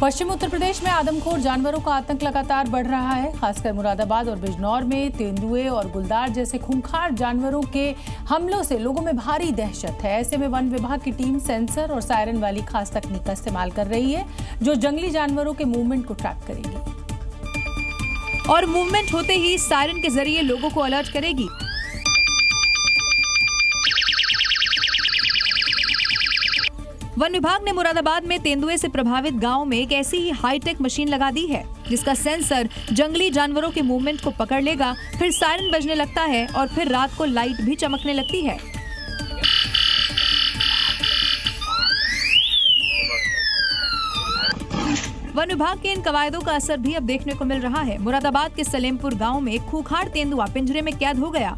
पश्चिम उत्तर प्रदेश में आदमखोर जानवरों का आतंक लगातार बढ़ रहा है। खासकर मुरादाबाद और बिजनौर में तेंदुए और गुलदार जैसे खूंखार जानवरों के हमलों से लोगों में भारी दहशत है। ऐसे में वन विभाग की टीम सेंसर और सायरन वाली खास तकनीक का इस्तेमाल कर रही है, जो जंगली जानवरों के मूवमेंट को ट्रैक करेगी और मूवमेंट होते ही सायरन के जरिए लोगों को अलर्ट करेगी। वन विभाग ने मुरादाबाद में तेंदुए से प्रभावित गांव में एक ऐसी ही हाईटेक मशीन लगा दी है, जिसका सेंसर जंगली जानवरों के मूवमेंट को पकड़ लेगा, फिर सायरन बजने लगता है और फिर रात को लाइट भी चमकने लगती है। वन विभाग के इन कवायदों का असर भी अब देखने को मिल रहा है। मुरादाबाद के सलेमपुर गांव में एक खूंखार तेंदुआ पिंजरे में कैद हो गया।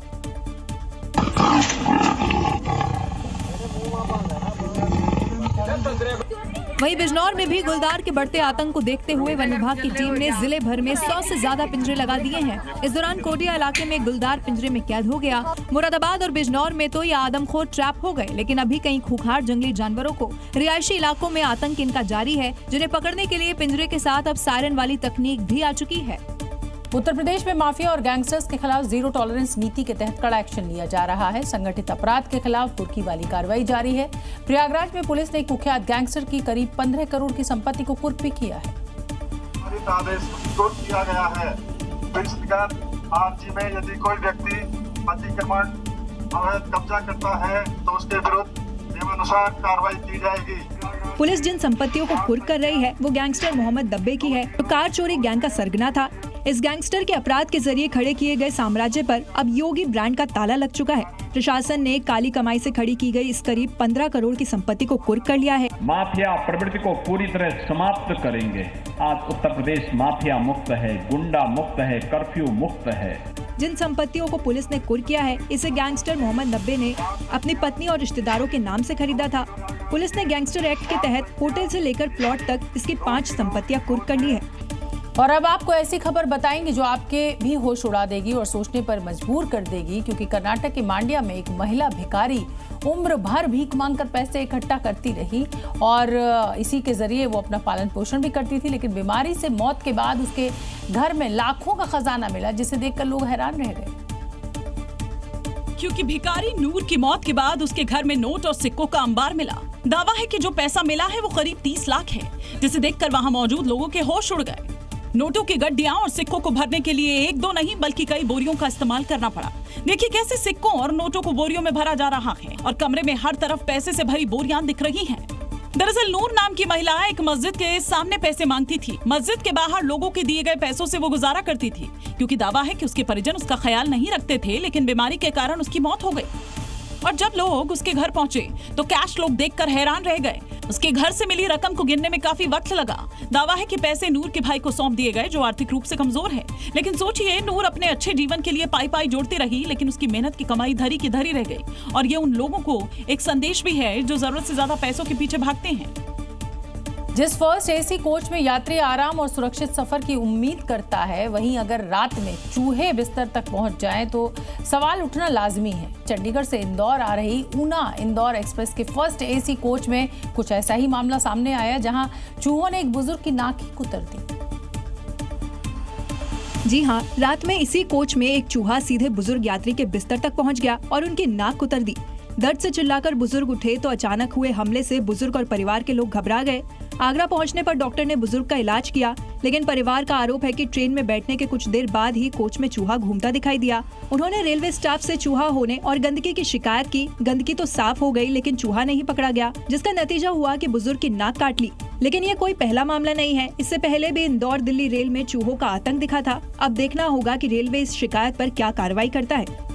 वहीं बिजनौर में भी गुलदार के बढ़ते आतंक को देखते हुए वन विभाग की टीम ने जिले भर में 100 से ज्यादा पिंजरे लगा दिए हैं। इस दौरान कोटिया इलाके में गुलदार पिंजरे में कैद हो गया। मुरादाबाद और बिजनौर में तो ये आदमखोर ट्रैप हो गए, लेकिन अभी कई खूंखार जंगली जानवरों को रिहायशी इलाकों में आतंक इनका जारी है, जिन्हें पकड़ने के लिए पिंजरे के साथ अब सायरन वाली तकनीक भी आ चुकी है। उत्तर प्रदेश में माफिया और गैंगस्टर्स के खिलाफ जीरो टॉलरेंस नीति के तहत कड़ा एक्शन लिया जा रहा है। संगठित अपराध के खिलाफ कुर्की वाली कार्रवाई जारी है। प्रयागराज में पुलिस ने एक कुख्यात गैंगस्टर की करीब 15 करोड़ की संपत्ति को कुर्क भी किया है। आदेश किया गया है। आरजी में यदि कोई व्यक्ति अतिक्रमण अवैध कब्जा करता है तो उसके विरुद्ध नियमानुसार कार्रवाई की जाएगी। पुलिस जिन संपत्तियों को कुर्क कर रही है वो गैंगस्टर मोहम्मद दब्बे की है, जो कार चोरी गैंग का सरगना था। इस गैंगस्टर के अपराध के जरिए खड़े किए गए साम्राज्य पर अब योगी ब्रांड का ताला लग चुका है। प्रशासन ने काली कमाई से खड़ी की गई इस करीब 15 करोड़ की संपत्ति को कुर्क कर लिया है। माफिया प्रवृत्ति को पूरी तरह समाप्त करेंगे। आज उत्तर प्रदेश माफिया मुक्त है, गुंडा मुक्त है, कर्फ्यू मुक्त है। जिन संपत्तियों को पुलिस ने कुर्क किया है, इसे गैंगस्टर मोहम्मद दब्बे ने अपनी पत्नी और रिश्तेदारों के नाम से खरीदा था। पुलिस ने गैंगस्टर एक्ट के तहत होटल से लेकर प्लॉट तक इसकी 5 संपत्तियां कुर्क कर ली है। और अब आपको ऐसी खबर बताएंगे जो आपके भी होश उड़ा देगी और सोचने पर मजबूर कर देगी, क्योंकि कर्नाटक के मांड्या में एक महिला भिखारी उम्र भर भीख मांगकर पैसे इकट्ठा करती रही और इसी के जरिए वो अपना पालन पोषण भी करती थी। लेकिन बीमारी से मौत के बाद उसके घर में लाखों का खजाना मिला, जिसे देखकर लोग हैरान रह गए। क्योंकि भिखारी नूर की मौत के बाद उसके घर में नोट और सिक्कों का अंबार मिला। दावा है कि जो पैसा मिला है वो करीब 30 लाख है, जिसे देखकर वहाँ मौजूद लोगों के होश उड़ गए। नोटों की गड्डियां और सिक्कों को भरने के लिए 1-2 नहीं बल्कि कई बोरियों का इस्तेमाल करना पड़ा। देखिए कैसे सिक्कों और नोटों को बोरियों में भरा जा रहा है और कमरे में हर तरफ पैसे से भरी बोरियां दिख रही हैं। दरअसल नूर नाम की महिला एक मस्जिद के सामने पैसे मांगती थी। मस्जिद के बाहर लोगों के दिए गए पैसों से वो गुजारा करती थी, क्योंकि दावा है कि उसके परिजन उसका ख्याल नहीं रखते थे, लेकिन बीमारी के कारण उसकी मौत हो गई। और जब लोग उसके घर पहुंचे तो कैश लोग देखकर हैरान रह गए। उसके घर से मिली रकम को गिनने में काफी वक्त लगा। दावा है कि पैसे नूर के भाई को सौंप दिए गए, जो आर्थिक रूप से कमजोर है। लेकिन सोचिए, नूर अपने अच्छे जीवन के लिए पाई जोड़ती रही, लेकिन उसकी मेहनत की कमाई धरी की धरी रह गई। और ये उन लोगों को एक संदेश भी है जो जरूरत से ज्यादा पैसों के पीछे भागते हैं। जिस फर्स्ट एसी कोच में यात्री आराम और सुरक्षित सफर की उम्मीद करता है, वहीं अगर रात में चूहे बिस्तर तक पहुंच जाएं तो सवाल उठना लाजमी है। चंडीगढ़ से इंदौर आ रही ऊना इंदौर एक्सप्रेस के फर्स्ट एसी कोच में कुछ ऐसा ही मामला सामने आया, जहां चूहों ने एक बुजुर्ग की नाक ही कुतर दी। जी हाँ, रात में इसी कोच में एक चूहा सीधे बुजुर्ग यात्री के बिस्तर तक पहुंच गया और उनकी नाक कुतर दी। दर्द से चिल्लाकर बुजुर्ग उठे तो अचानक हुए हमले से बुजुर्ग और परिवार के लोग घबरा गए। आगरा पहुंचने पर डॉक्टर ने बुजुर्ग का इलाज किया, लेकिन परिवार का आरोप है कि ट्रेन में बैठने के कुछ देर बाद ही कोच में चूहा घूमता दिखाई दिया। उन्होंने रेलवे स्टाफ से चूहा होने और गंदगी की शिकायत की। गंदगी तो साफ हो गई, लेकिन चूहा नहीं पकड़ा गया, जिसका नतीजा हुआ कि बुजुर्ग की नाक काट ली। लेकिन ये कोई पहला मामला नहीं है। इससे पहले भी इंदौर दिल्ली रेल में चूहों का आतंक दिखा था। अब देखना होगा कि रेलवे इस शिकायत पर क्या कार्रवाई करता है।